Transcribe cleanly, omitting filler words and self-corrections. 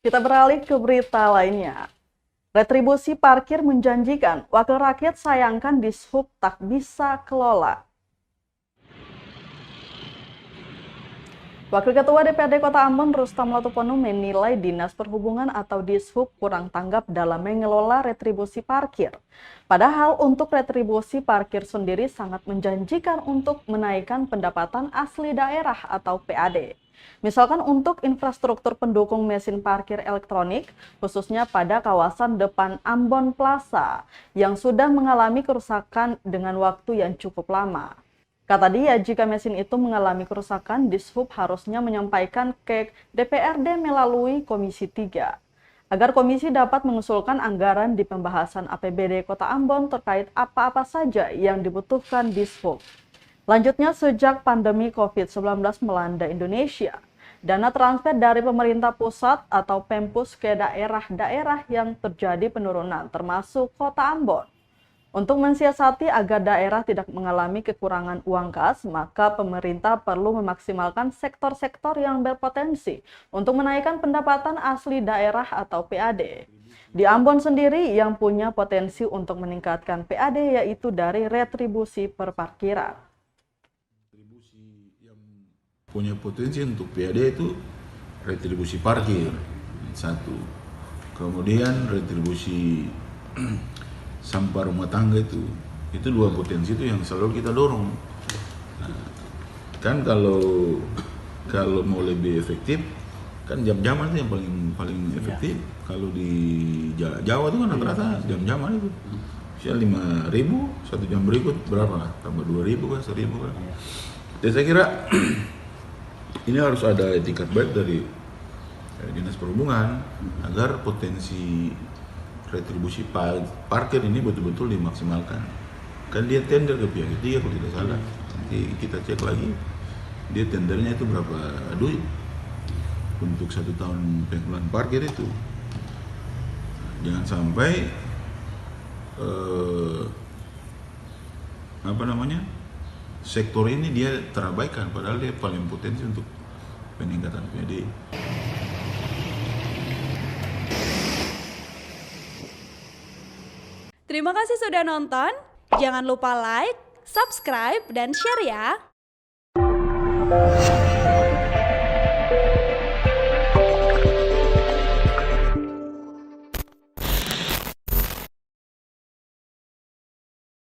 Kita beralih ke berita lainnya. Retribusi parkir menjanjikan, wakil rakyat sayangkan Dishub tak bisa kelola. Wakil Ketua DPRD Kota Ambon Rustam Latupono menilai Dinas Perhubungan atau Dishub kurang tanggap dalam mengelola retribusi parkir. Padahal untuk retribusi parkir sendiri sangat menjanjikan untuk menaikkan pendapatan asli daerah atau PAD. Misalkan untuk infrastruktur pendukung mesin parkir elektronik, khususnya pada kawasan depan Ambon Plaza yang sudah mengalami kerusakan dengan waktu yang cukup lama. Kata dia, jika mesin itu mengalami kerusakan, Dishub harusnya menyampaikan ke DPRD melalui Komisi 3, agar komisi dapat mengusulkan anggaran di pembahasan APBD Kota Ambon terkait apa-apa saja yang dibutuhkan Dishub. Lanjutnya, sejak pandemi COVID-19 melanda Indonesia, dana transfer dari pemerintah pusat atau Pempus ke daerah-daerah yang terjadi penurunan, termasuk Kota Ambon. Untuk mensiasati agar daerah tidak mengalami kekurangan uang kas, maka pemerintah perlu memaksimalkan sektor-sektor yang berpotensi untuk menaikkan pendapatan asli daerah atau PAD. Di Ambon sendiri yang punya potensi untuk meningkatkan PAD yaitu dari retribusi perparkiran. Retribusi yang punya potensi untuk PAD itu retribusi parkir, satu. Kemudian retribusi sampah rumah tangga itu dua potensi itu yang selalu kita dorong. Nah, kan kalau mau lebih efektif kan jam-jaman itu yang paling efektif. Kalau di Jawa itu kan rata-rata jam-jaman itu. Misalnya 5.000, 1 jam berikut berapa? Tambah 2.000 kan, 1.000 kan. Jadi saya kira ini harus ada etikat baik dari Dinas Perhubungan agar potensi retribusi parkir ini betul-betul dimaksimalkan. Kan dia tender ke pihak ketiga kalau tidak salah. Nanti kita cek lagi dia tendernya itu berapa duit untuk 1 tahun pengelolaan parkir itu. Jangan sampai sektor ini dia terabaikan padahal dia paling potensi untuk peningkatan PAD. Terima kasih sudah nonton. Jangan lupa like, subscribe, dan share ya.